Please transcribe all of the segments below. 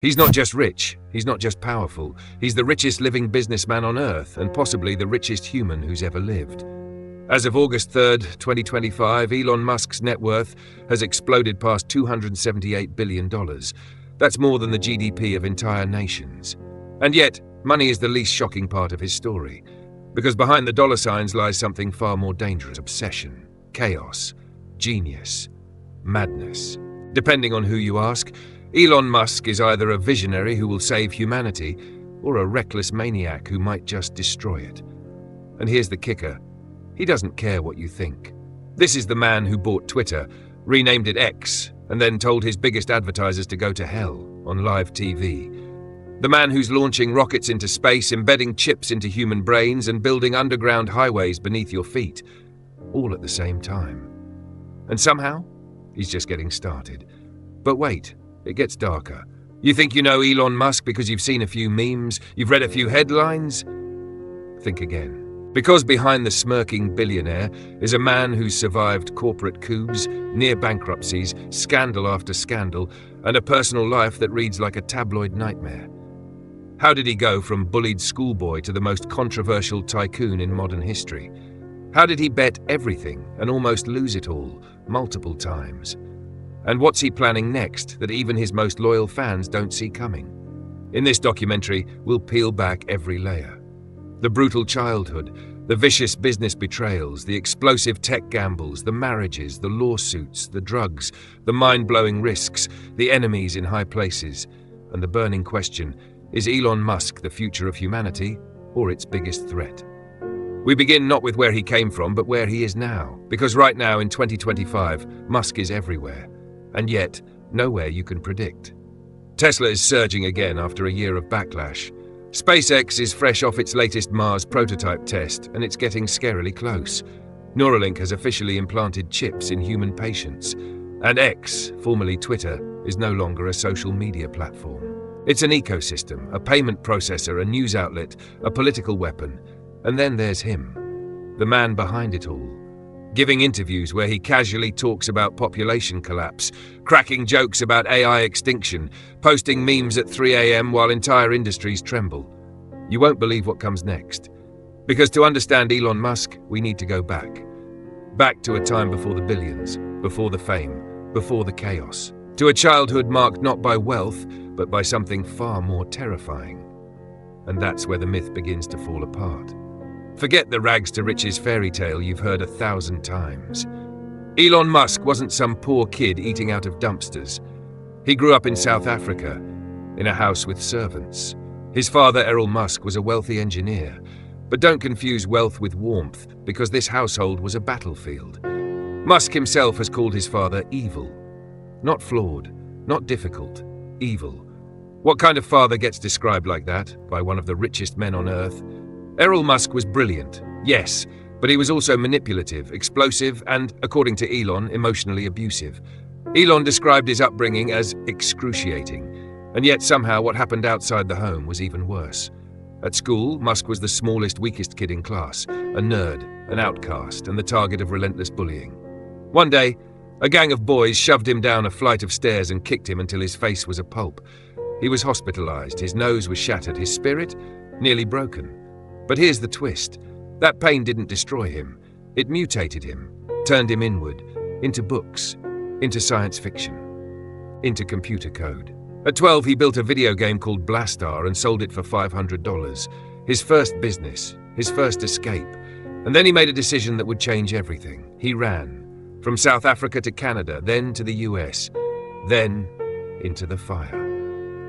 He's not just rich, he's not just powerful, he's the richest living businessman on Earth and possibly the richest human who's ever lived. As of August 3rd, 2025, Elon Musk's net worth has exploded past $278 billion. That's more than the GDP of entire nations. And yet, money is the least shocking part of his story, because behind the dollar signs lies something far more dangerous: obsession, chaos, genius, madness. Depending on who you ask, Elon Musk is either a visionary who will save humanity or a reckless maniac who might just destroy it. And here's the kicker: he doesn't care what you think. This is the man who bought Twitter, renamed it X, and then told his biggest advertisers to go to hell on live TV. The man who's launching rockets into space, embedding chips into human brains, and building underground highways beneath your feet, all at the same time. And somehow, he's just getting started. But wait, it gets darker. You think you know Elon Musk because you've seen a few memes, you've read a few headlines? Think again. Because behind the smirking billionaire is a man who's survived corporate coups, near bankruptcies, scandal after scandal, and a personal life that reads like a tabloid nightmare. How did he go from bullied schoolboy to the most controversial tycoon in modern history? How did he bet everything and almost lose it all, multiple times? And what's he planning next that even his most loyal fans don't see coming? In this documentary, we'll peel back every layer. The brutal childhood, the vicious business betrayals, the explosive tech gambles, the marriages, the lawsuits, the drugs, the mind-blowing risks, the enemies in high places, and the burning question: is Elon Musk the future of humanity or its biggest threat? We begin not with where he came from, but where he is now. Because right now, in 2025, Musk is everywhere, and yet nowhere you can predict. Tesla is surging again after a year of backlash. SpaceX is fresh off its latest Mars prototype test, and it's getting scarily close. Neuralink has officially implanted chips in human patients. And X, formerly Twitter, is no longer a social media platform. It's an ecosystem, a payment processor, a news outlet, a political weapon. And then there's him, the man behind it all, giving interviews where he casually talks about population collapse, cracking jokes about AI extinction, posting memes at 3 a.m. while entire industries tremble. You won't believe what comes next. Because to understand Elon Musk, we need to go back. Back to a time before the billions, before the fame, before the chaos. To a childhood marked not by wealth, but by something far more terrifying. And that's where the myth begins to fall apart. Forget the rags to riches fairy tale you've heard 1,000 times. Elon Musk wasn't some poor kid eating out of dumpsters. He grew up in South Africa, in a house with servants. His father, Elon Musk, was a wealthy engineer. But don't confuse wealth with warmth, because this household was a battlefield. Musk himself has called his father evil. Not flawed, not difficult, evil. What kind of father gets described like that by one of the richest men on Earth? Elon Musk was brilliant, yes, but he was also manipulative, explosive, and, according to Elon, emotionally abusive. Elon described his upbringing as excruciating, and yet somehow what happened outside the home was even worse. At school, Musk was the smallest, weakest kid in class, a nerd, an outcast, and the target of relentless bullying. One day, a gang of boys shoved him down a flight of stairs and kicked him until his face was a pulp. He was hospitalized, his nose was shattered, his spirit nearly broken. But here's the twist. That pain didn't destroy him. It mutated him, turned him inward, into books, into science fiction, into computer code. At 12, he built a video game called Blastar and sold it for $500. His first business, his first escape. And then he made a decision that would change everything. He ran, from South Africa to Canada, then to the US, then into the fire.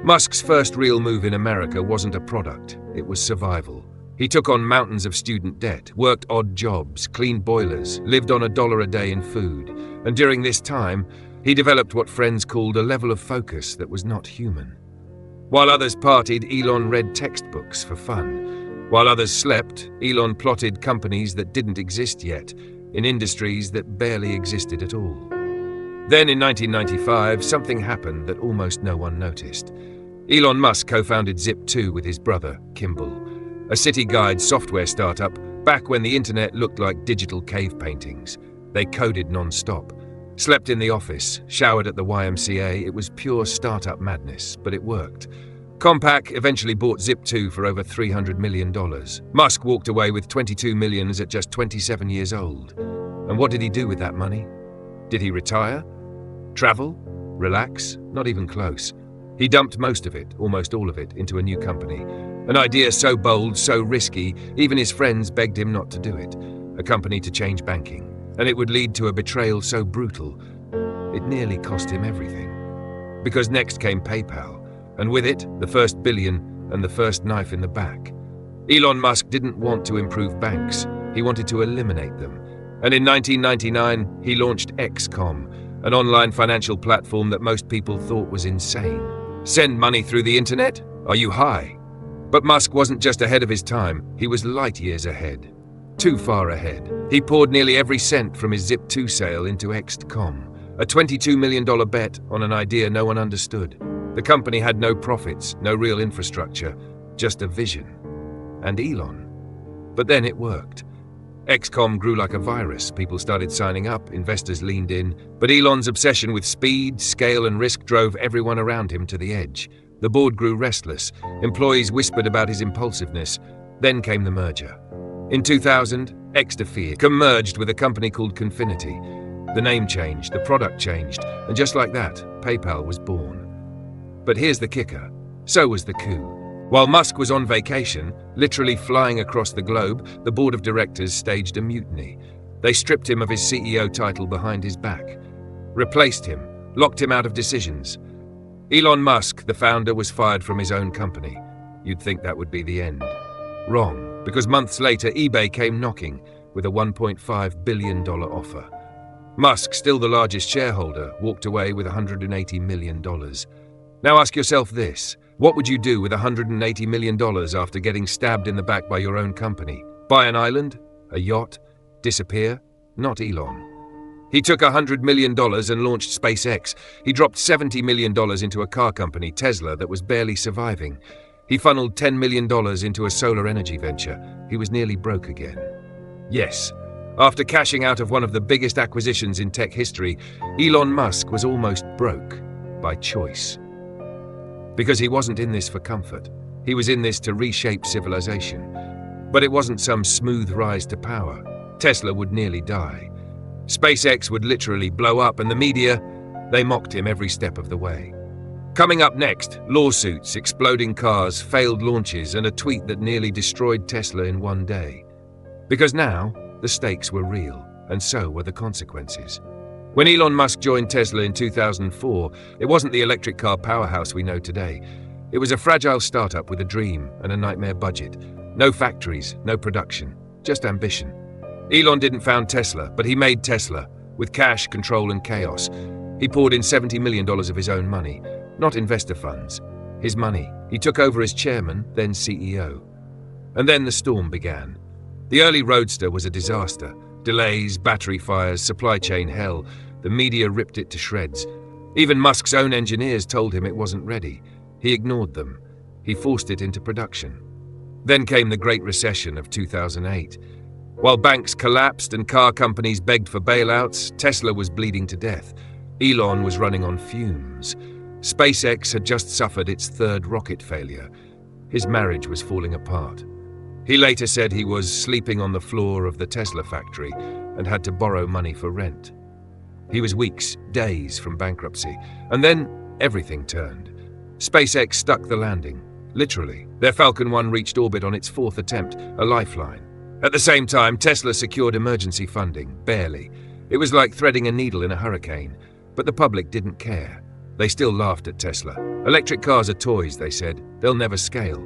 Musk's first real move in America wasn't a product, it was survival. He took on mountains of student debt, worked odd jobs, cleaned boilers, lived on $1 a day in food. And during this time, he developed what friends called a level of focus that was not human. While others partied, Elon read textbooks for fun. While others slept, Elon plotted companies that didn't exist yet, in industries that barely existed at all. Then in 1995, something happened that almost no one noticed. Elon Musk co-founded Zip2 with his brother, Kimball, a city guide software startup back when the internet looked like digital cave paintings. They coded non-stop. Slept in the office, showered at the YMCA. It was pure startup madness, but it worked. Compaq eventually bought Zip2 for over $300 million. Musk walked away with $22 million at just 27 years old. And what did he do with that money? Did he retire? Travel? Relax? Not even close. He dumped most of it, almost all of it, into a new company. An idea so bold, so risky, even his friends begged him not to do it. A company to change banking. And it would lead to a betrayal so brutal, it nearly cost him everything. Because next came PayPal, and with it, the first billion and the first knife in the back. Elon Musk didn't want to improve banks. He wanted to eliminate them. And in 1999, he launched XCOM, an online financial platform that most people thought was insane. Send money through the internet? Are you high? But Musk wasn't just ahead of his time, he was light years ahead. Too far ahead. He poured nearly every cent from his Zip2 sale into XCOM, a $22 million bet on an idea no one understood. The company had no profits, no real infrastructure, just a vision. And Elon. But then it worked. XCOM grew like a virus. People started signing up, investors leaned in, but Elon's obsession with speed, scale, and risk drove everyone around him to the edge. The board grew restless. Employees whispered about his impulsiveness. Then came the merger. In 2000, XDefear merged with a company called Confinity. The name changed, the product changed, and just like that, PayPal was born. But here's the kicker. So was the coup. While Musk was on vacation, literally flying across the globe, the board of directors staged a mutiny. They stripped him of his CEO title behind his back, replaced him, locked him out of decisions. Elon Musk, the founder, was fired from his own company. You'd think that would be the end. Wrong, because months later eBay came knocking with a $1.5 billion offer. Musk, still the largest shareholder, walked away with $180 million. Now ask yourself this. What would you do with $180 million after getting stabbed in the back by your own company? Buy an island? A yacht? Disappear? Not Elon. He took $100 million and launched SpaceX. He dropped $70 million into a car company, Tesla, that was barely surviving. He funneled $10 million into a solar energy venture. He was nearly broke again. Yes, after cashing out of one of the biggest acquisitions in tech history, Elon Musk was almost broke by choice. Because he wasn't in this for comfort. He was in this to reshape civilization. But it wasn't some smooth rise to power. Tesla would nearly die. SpaceX would literally blow up, and the media, they mocked him every step of the way. Coming up next, lawsuits, exploding cars, failed launches, and a tweet that nearly destroyed Tesla in one day. Because now, the stakes were real, and so were the consequences. When Elon Musk joined Tesla in 2004, it wasn't the electric car powerhouse we know today. It was a fragile startup with a dream and a nightmare budget. No factories, no production, just ambition. Elon didn't found Tesla, but he made Tesla, with cash, control, and chaos. He poured in $70 million of his own money, not investor funds. His money. He took over as chairman, then CEO. And then the storm began. The early Roadster was a disaster. Delays, battery fires, supply chain hell. The media ripped it to shreds. Even Musk's own engineers told him it wasn't ready. He ignored them. He forced it into production. Then came the Great Recession of 2008. While banks collapsed and car companies begged for bailouts, Tesla was bleeding to death. Elon was running on fumes. SpaceX had just suffered its third rocket failure. His marriage was falling apart. He later said he was sleeping on the floor of the Tesla factory and had to borrow money for rent. He was weeks, days from bankruptcy, and then everything turned. SpaceX stuck the landing, literally. Their Falcon 1 reached orbit on its fourth attempt, a lifeline. At the same time, Tesla secured emergency funding, barely. It was like threading a needle in a hurricane, but the public didn't care. They still laughed at Tesla. Electric cars are toys, they said. They'll never scale.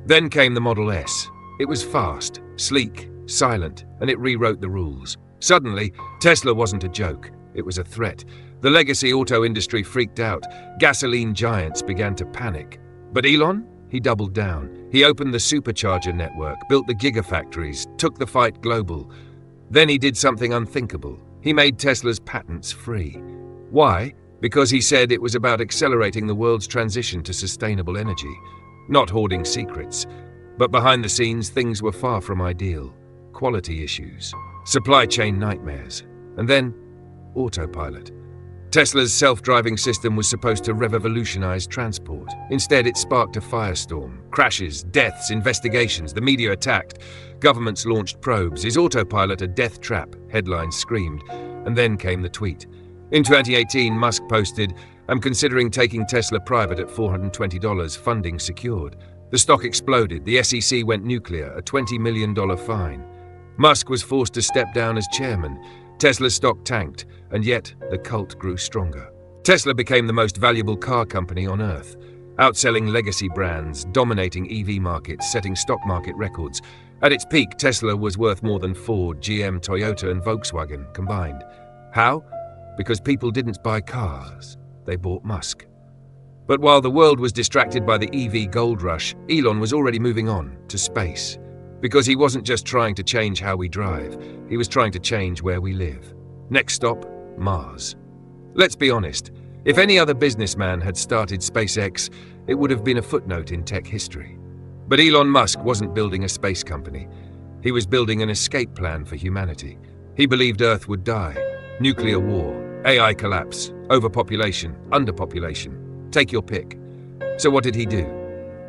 Then came the Model S. It was fast, sleek, silent, and it rewrote the rules. Suddenly, Tesla wasn't a joke. It was a threat. The legacy auto industry freaked out. Gasoline giants began to panic. But Elon? He doubled down. He opened the supercharger network, built the gigafactories, took the fight global. Then he did something unthinkable. He made Tesla's patents free. Why? Because he said it was about accelerating the world's transition to sustainable energy. Not hoarding secrets. But behind the scenes, things were far from ideal. Quality issues. Supply chain nightmares. And then, autopilot. Tesla's self-driving system was supposed to revolutionize transport. Instead, it sparked a firestorm. Crashes, deaths, investigations, the media attacked. Governments launched probes. Is autopilot a death trap? Headlines screamed. And then came the tweet. In 2018, Musk posted, "I'm considering taking Tesla private at $420, funding secured." The stock exploded. The SEC went nuclear, a $20 million fine. Musk was forced to step down as chairman. Tesla's stock tanked, and yet the cult grew stronger. Tesla became the most valuable car company on Earth, outselling legacy brands, dominating EV markets, setting stock market records. At its peak, Tesla was worth more than Ford, GM, Toyota, and Volkswagen combined. How? Because people didn't buy cars, they bought Musk. But while the world was distracted by the EV gold rush, Elon was already moving on to space. Because he wasn't just trying to change how we drive, he was trying to change where we live. Next stop, Mars. Let's be honest, if any other businessman had started SpaceX, it would have been a footnote in tech history. But Elon Musk wasn't building a space company. He was building an escape plan for humanity. He believed Earth would die. Nuclear war, AI collapse, overpopulation, underpopulation. Take your pick. So what did he do?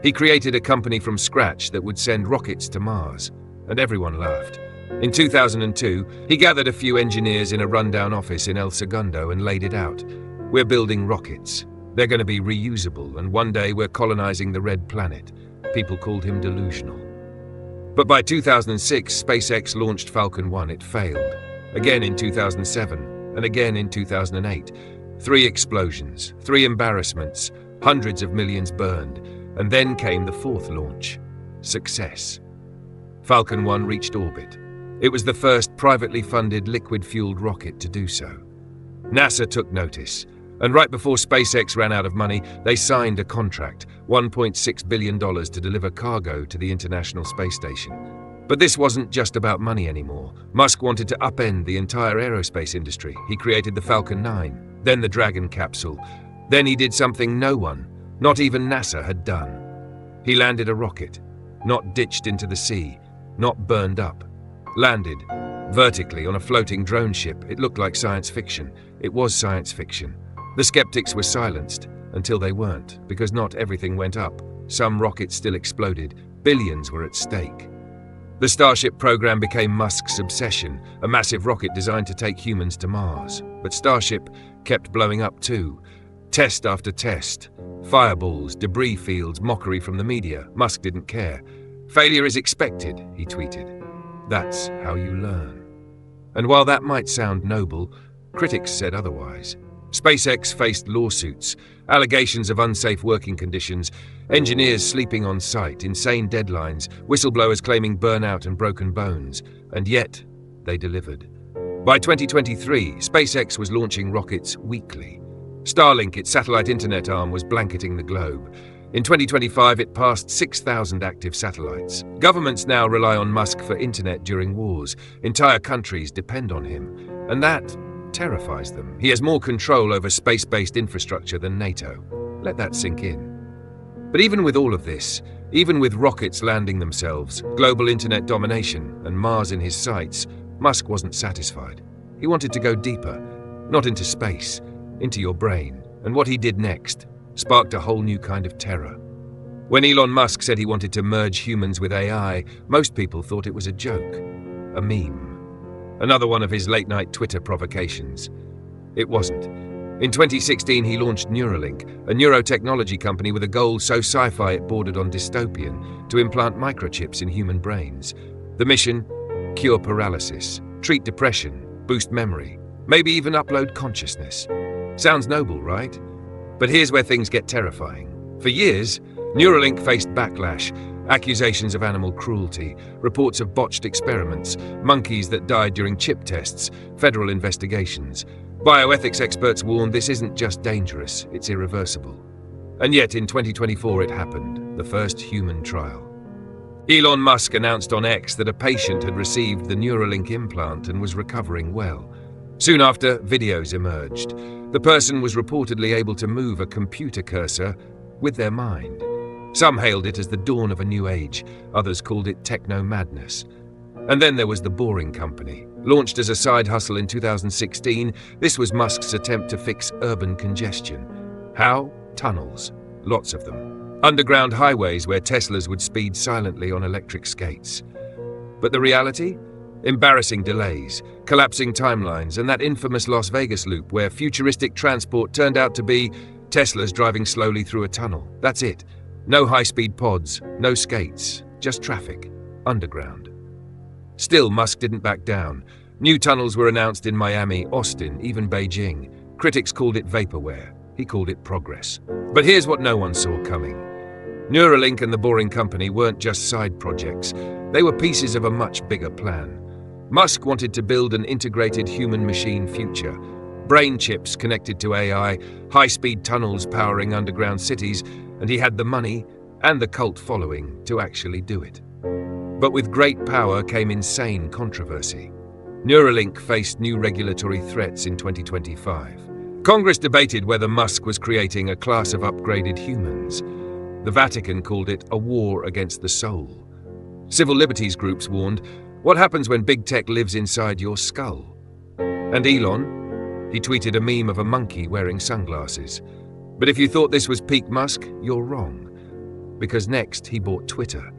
He created a company from scratch that would send rockets to Mars, and everyone laughed. In 2002, he gathered a few engineers in a rundown office in El Segundo and laid it out. We're building rockets. They're going to be reusable, and one day we're colonizing the red planet. People called him delusional. But by 2006, SpaceX launched Falcon 1. It failed. Again in 2007, and again in 2008. 3 explosions, 3 embarrassments, hundreds of millions burned. And then came the 4th launch. Success. Falcon 1 reached orbit. It was the first privately funded liquid-fueled rocket to do so. NASA took notice, and right before SpaceX ran out of money, they signed a contract, $1.6 billion to deliver cargo to the International Space Station. But this wasn't just about money anymore. Musk wanted to upend the entire aerospace industry. He created the Falcon 9, then the Dragon capsule. Then he did something no one, not even NASA, had done. He landed a rocket, not ditched into the sea, not burned up. Landed vertically on a floating drone ship. It looked like science fiction. It was science fiction. The skeptics were silenced until they weren't, because not everything went up. Some rockets still exploded. Billions were at stake. The Starship program became Musk's obsession, a massive rocket designed to take humans to Mars. But Starship kept blowing up too. Test after test. Fireballs, debris fields, mockery from the media. Musk didn't care. Failure is expected, he tweeted. That's how you learn. And while that might sound noble, critics said otherwise. SpaceX faced lawsuits, allegations of unsafe working conditions, engineers sleeping on site, insane deadlines, whistleblowers claiming burnout and broken bones. And yet, they delivered. By 2023, SpaceX was launching rockets weekly. Starlink, its satellite internet arm, was blanketing the globe. In 2025, it passed 6,000 active satellites. Governments now rely on Musk for internet during wars. Entire countries depend on him. And that terrifies them. He has more control over space-based infrastructure than NATO. Let that sink in. But even with all of this, even with rockets landing themselves, global internet domination, and Mars in his sights, Musk wasn't satisfied. He wanted to go deeper, not into space, into your brain. And what he did next sparked a whole new kind of terror. When Elon Musk said he wanted to merge humans with AI, most people thought it was a joke, a meme. Another one of his late-night Twitter provocations. It wasn't. In 2016, he launched Neuralink, a neurotechnology company with a goal so sci-fi it bordered on dystopian, to implant microchips in human brains. The mission? Cure paralysis, treat depression, boost memory, maybe even upload consciousness. Sounds noble, right? But here's where things get terrifying. For years, Neuralink faced backlash, accusations of animal cruelty, reports of botched experiments, monkeys that died during chip tests, federal investigations. Bioethics experts warned this isn't just dangerous, it's irreversible. And yet in 2024 it happened, the first human trial. Elon Musk announced on X that a patient had received the Neuralink implant and was recovering well. Soon after, videos emerged. The person was reportedly able to move a computer cursor with their mind. Some hailed it as the dawn of a new age, others called it techno-madness. And then there was the Boring Company, Launched as a side hustle in 2016, this was Musk's attempt to fix urban congestion. How? Tunnels. Lots of them. Underground highways where Teslas would speed silently on electric skates. But the reality? Embarrassing delays, collapsing timelines, and that infamous Las Vegas loop where futuristic transport turned out to be Teslas driving slowly through a tunnel. That's it. No high-speed pods, no skates, just traffic. Underground. Still, Musk didn't back down. New tunnels were announced in Miami, Austin, even Beijing. Critics called it vaporware. He called it progress. But here's what no one saw coming. Neuralink and the Boring Company weren't just side projects. They were pieces of a much bigger plan. Musk wanted to build an integrated human-machine future. Brain chips connected to AI, high-speed tunnels powering underground cities, and he had the money and the cult following to actually do it. But with great power came insane controversy. Neuralink faced new regulatory threats in 2025. Congress debated whether Musk was creating a class of upgraded humans. The Vatican called it a war against the soul. Civil liberties groups warned, what happens when big tech lives inside your skull? And Elon? He tweeted a meme of a monkey wearing sunglasses. But if you thought this was peak Musk, you're wrong. Because next he bought Twitter,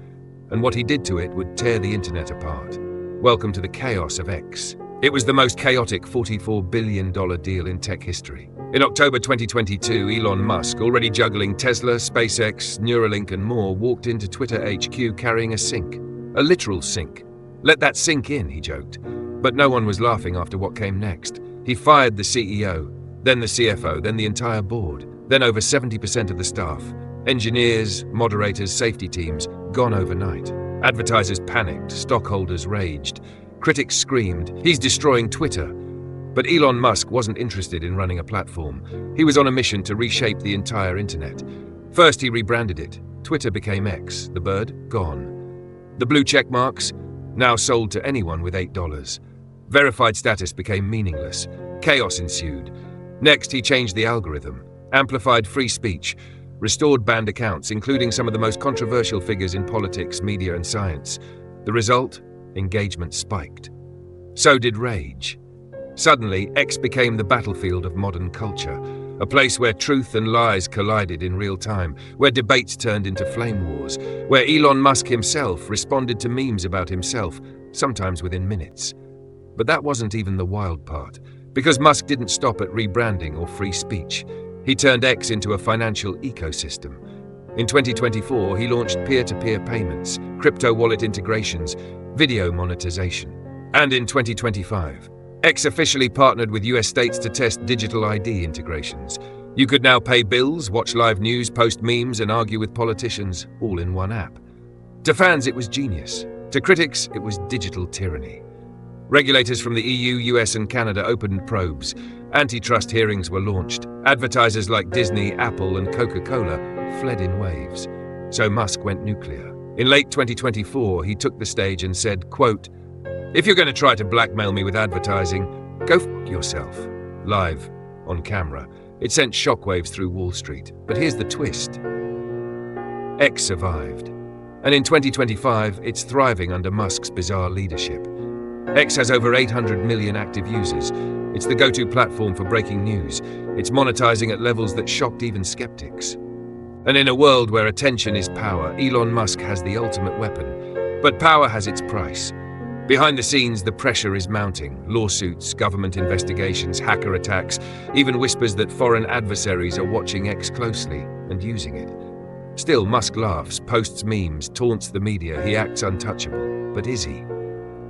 and what he did to it would tear the internet apart. Welcome to the chaos of X. It was the most chaotic $44 billion deal in tech history. In October 2022, Elon Musk, already juggling Tesla, SpaceX, Neuralink and more, walked into Twitter HQ carrying a sink. A literal sink. Let that sink in, he joked. But no one was laughing after what came next. He fired the CEO, then the CFO, then the entire board, then over 70% of the staff. Engineers, moderators, safety teams, gone overnight. Advertisers panicked, stockholders raged. Critics screamed, he's destroying Twitter. But Elon Musk wasn't interested in running a platform. He was on a mission to reshape the entire internet. First, he rebranded it. Twitter became X, the bird, gone. The blue check marks, now sold to anyone with $8. Verified status became meaningless. Chaos ensued. Next, he changed the algorithm, amplified free speech, restored banned accounts, including some of the most controversial figures in politics, media, and science. The result? Engagement spiked. So did rage. Suddenly, X became the battlefield of modern culture, a place where truth and lies collided in real time, where debates turned into flame wars, where Elon Musk himself responded to memes about himself, sometimes within minutes. But that wasn't even the wild part, because Musk didn't stop at rebranding or free speech. He turned X into a financial ecosystem. In 2024, he launched peer-to-peer payments, crypto wallet integrations, video monetization. And in 2025, X officially partnered with US states to test digital ID integrations. You could now pay bills, watch live news, post memes, and argue with politicians, all in one app. To fans, it was genius. To critics, it was digital tyranny. Regulators from the EU, US, and Canada opened probes. Antitrust hearings were launched. Advertisers like Disney, Apple, and Coca-Cola fled in waves. So Musk went nuclear. In late 2024, he took the stage and said, quote, "If you're going to try to blackmail me with advertising, go f*** yourself." Live, on camera. It sent shockwaves through Wall Street. But here's the twist. X survived. And in 2025, it's thriving under Musk's bizarre leadership. X has over 800 million active users. It's the go-to platform for breaking news. It's monetizing at levels that shocked even skeptics. And in a world where attention is power, Elon Musk has the ultimate weapon. But power has its price. Behind the scenes, the pressure is mounting. Lawsuits, government investigations, hacker attacks, even whispers that foreign adversaries are watching X closely and using it. Still, Musk laughs, posts memes, taunts the media. He acts untouchable. But is he?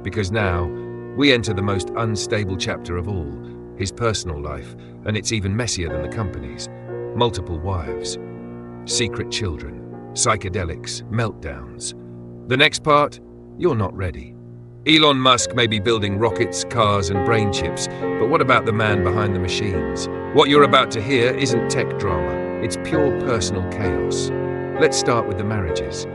Because now, we enter the most unstable chapter of all, his personal life, and it's even messier than the company's. Multiple wives, secret children, psychedelics, meltdowns. The next part, you're not ready. Elon Musk may be building rockets, cars, and brain chips, but what about the man behind the machines? What you're about to hear isn't tech drama, it's pure personal chaos. Let's start with the marriages.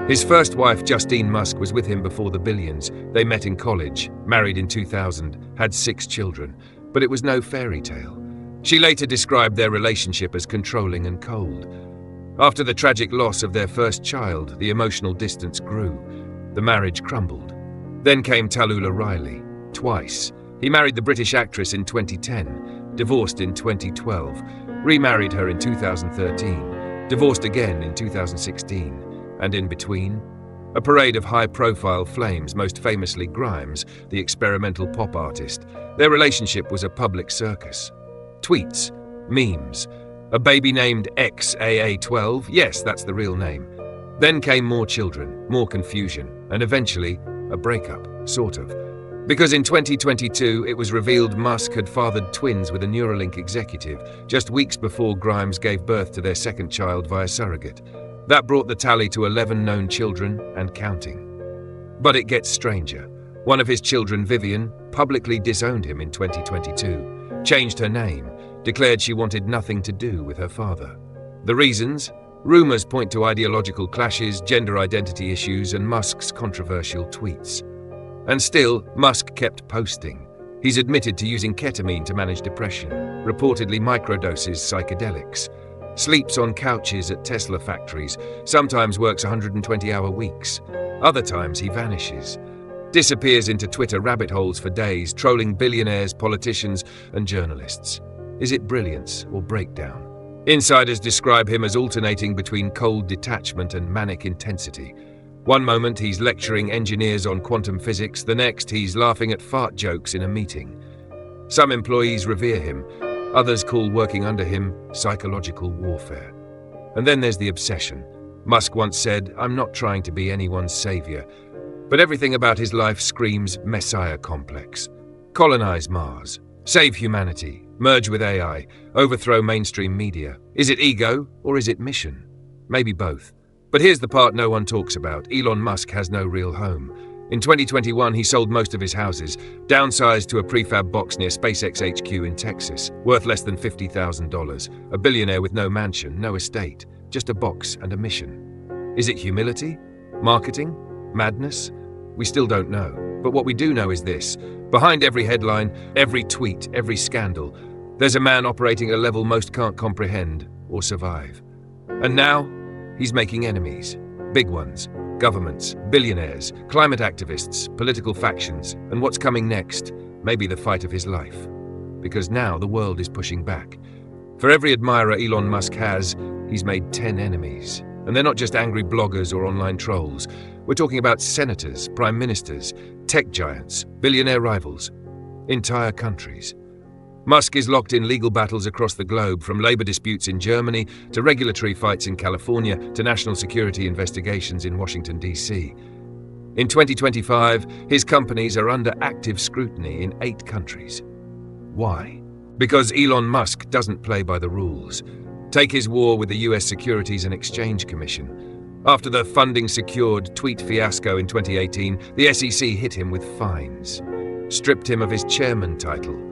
His first wife, Justine Musk, was with him before the billions. They met in college, married in 2000, had 6 children, but it was no fairy tale. She later described their relationship as controlling and cold. After the tragic loss of their first child, the emotional distance grew. The marriage crumbled. Then came Tallulah Riley. twice. He married the British actress in 2010, divorced in 2012, remarried her in 2013, divorced again in 2016, and in between, a parade of high-profile flames, most famously Grimes, the experimental pop artist. Their relationship was a public circus. Tweets, memes, a baby named XAA12, yes, that's the real name. Then came more children, more confusion, and eventually, a breakup, sort of. Because in 2022, it was revealed Musk had fathered twins with a Neuralink executive, just weeks before Grimes gave birth to their second child via surrogate. That brought the tally to 11 known children and counting. But it gets stranger. One of his children, Vivian, publicly disowned him in 2022, changed her name, declared she wanted nothing to do with her father. The reasons? Rumors point to ideological clashes, gender identity issues, and Musk's controversial tweets. And still, Musk kept posting. He's admitted to using ketamine to manage depression, reportedly microdoses psychedelics, sleeps on couches at Tesla factories, sometimes works 120-hour weeks. Other times he vanishes, disappears into Twitter rabbit holes for days, trolling billionaires, politicians, and journalists. Is it brilliance or breakdown? Insiders describe him as alternating between cold detachment and manic intensity. One moment he's lecturing engineers on quantum physics, the next he's laughing at fart jokes in a meeting. Some employees revere him, others call working under him psychological warfare. And then there's the obsession. Musk once said, "I'm not trying to be anyone's savior," but everything about his life screams messiah complex. Colonize Mars, save humanity, merge with AI, overthrow mainstream media. Is it ego or is it mission? Maybe both. But here's the part no one talks about. Elon Musk has no real home. In 2021, he sold most of his houses, downsized to a prefab box near SpaceX HQ in Texas, worth less than $50,000. A billionaire with no mansion, no estate, just a box and a mission. Is it humility? Marketing? Madness? We still don't know. But what we do know is this. Behind every headline, every tweet, every scandal, there's a man operating at a level most can't comprehend or survive. And now, he's making enemies. Big ones. Governments, billionaires, climate activists, political factions, and what's coming next may be the fight of his life. Because now the world is pushing back. For every admirer Elon Musk has, he's made 10 enemies. And they're not just angry bloggers or online trolls. We're talking about senators, prime ministers, tech giants, billionaire rivals, entire countries. Musk is locked in legal battles across the globe, from labor disputes in Germany to regulatory fights in California to national security investigations in Washington, D.C. In 2025, his companies are under active scrutiny in 8 countries. Why? Because Elon Musk doesn't play by the rules. Take his war with the US Securities and Exchange Commission. After the funding-secured tweet fiasco in 2018, the SEC hit him with fines, stripped him of his chairman title.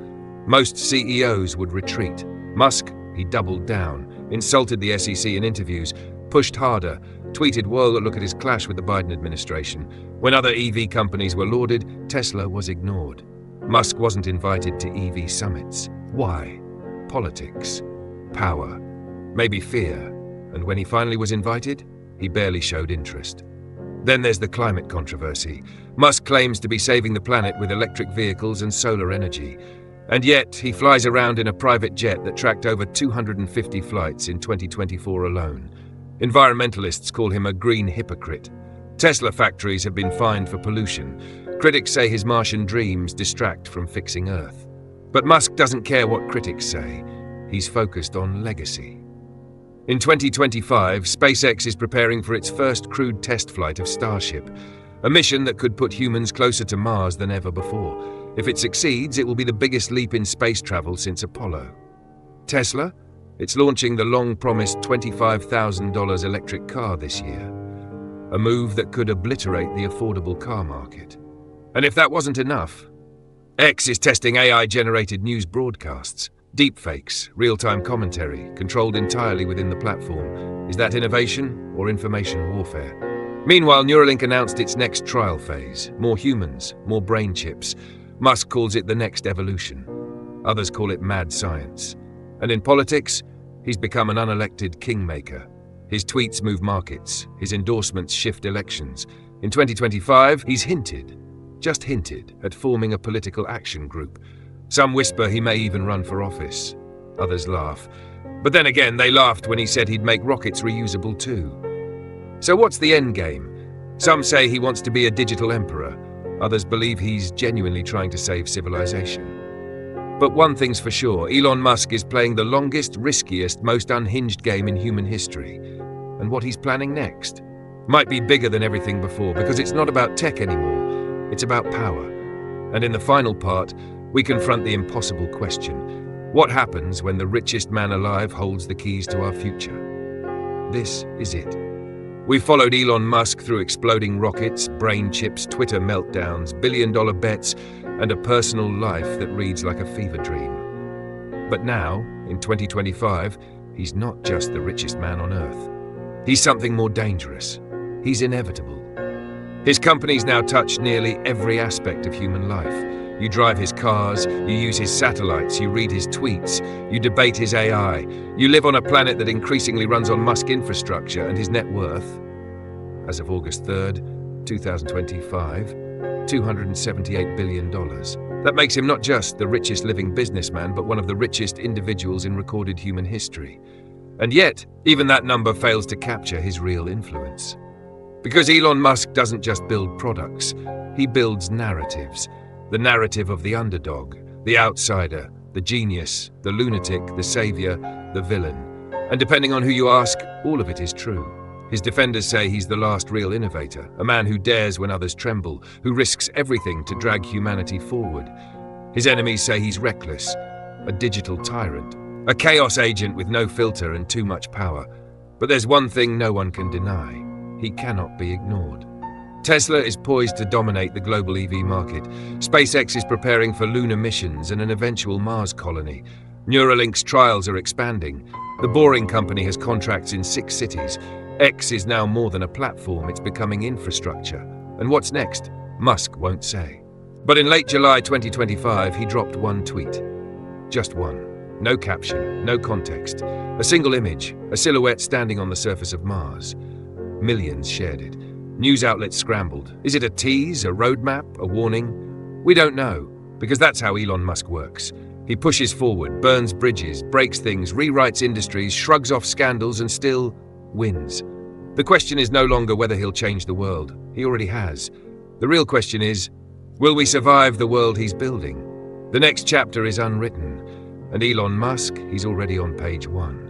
Most CEOs would retreat. Musk, he doubled down, insulted the SEC in interviews, pushed harder, tweeted, "Well, look at his clash with the Biden administration." When other EV companies were lauded, Tesla was ignored. Musk wasn't invited to EV summits. Why? Politics. Power. Maybe fear. And when he finally was invited, he barely showed interest. Then there's the climate controversy. Musk claims to be saving the planet with electric vehicles and solar energy. And yet, he flies around in a private jet that tracked over 250 flights in 2024 alone. Environmentalists call him a green hypocrite. Tesla factories have been fined for pollution. Critics say his Martian dreams distract from fixing Earth. But Musk doesn't care what critics say. He's focused on legacy. In 2025, SpaceX is preparing for its first crewed test flight of Starship, a mission that could put humans closer to Mars than ever before. If it succeeds, it will be the biggest leap in space travel since Apollo. Tesla? It's launching the long-promised $25,000 electric car this year, a move that could obliterate the affordable car market. And if that wasn't enough, X is testing AI-generated news broadcasts, deepfakes, real-time commentary, controlled entirely within the platform. Is that innovation or information warfare? Meanwhile, Neuralink announced its next trial phase. More humans, more brain chips. Musk calls it the next evolution. Others call it mad science. And in politics, he's become an unelected kingmaker. His tweets move markets. His endorsements shift elections. In 2025, he's hinted, just hinted at forming a political action group. Some whisper he may even run for office. Others laugh. But then again, they laughed when he said he'd make rockets reusable too. So what's the end game? Some say he wants to be a digital emperor. Others believe he's genuinely trying to save civilization. But one thing's for sure, Elon Musk is playing the longest, riskiest, most unhinged game in human history. And what he's planning next might be bigger than everything before, because it's not about tech anymore, it's about power. And in the final part, we confront the impossible question: what happens when the richest man alive holds the keys to our future? This is it. We followed Elon Musk through exploding rockets, brain chips, Twitter meltdowns, billion-dollar bets, and a personal life that reads like a fever dream. But now, in 2025, he's not just the richest man on Earth. He's something more dangerous. He's inevitable. His companies now touch nearly every aspect of human life. You drive his cars, you use his satellites, you read his tweets, you debate his AI. You live on a planet that increasingly runs on Musk infrastructure, and his net worth, as of August 3rd, 2025, $278 billion. That makes him not just the richest living businessman, but one of the richest individuals in recorded human history. And yet, even that number fails to capture his real influence. Because Elon Musk doesn't just build products, he builds narratives. The narrative of the underdog, the outsider, the genius, the lunatic, the savior, the villain. And depending on who you ask, all of it is true. His defenders say he's the last real innovator, a man who dares when others tremble, who risks everything to drag humanity forward. His enemies say he's reckless, a digital tyrant, a chaos agent with no filter and too much power. But there's one thing no one can deny: he cannot be ignored. Tesla is poised to dominate the global EV market. SpaceX is preparing for lunar missions and an eventual Mars colony. Neuralink's trials are expanding. The Boring Company has contracts in 6 cities. X is now more than a platform, it's becoming infrastructure. And what's next? Musk won't say. But in late July 2025, he dropped one tweet. Just one. No caption, no context. A single image, a silhouette standing on the surface of Mars. Millions shared it. News outlets scrambled. Is it a tease, a roadmap, a warning? We don't know, because that's how Elon Musk works. He pushes forward, burns bridges, breaks things, rewrites industries, shrugs off scandals, and still wins. The question is no longer whether he'll change the world. He already has. The real question is, will we survive the world he's building? The next chapter is unwritten, and Elon Musk, he's already on page 1.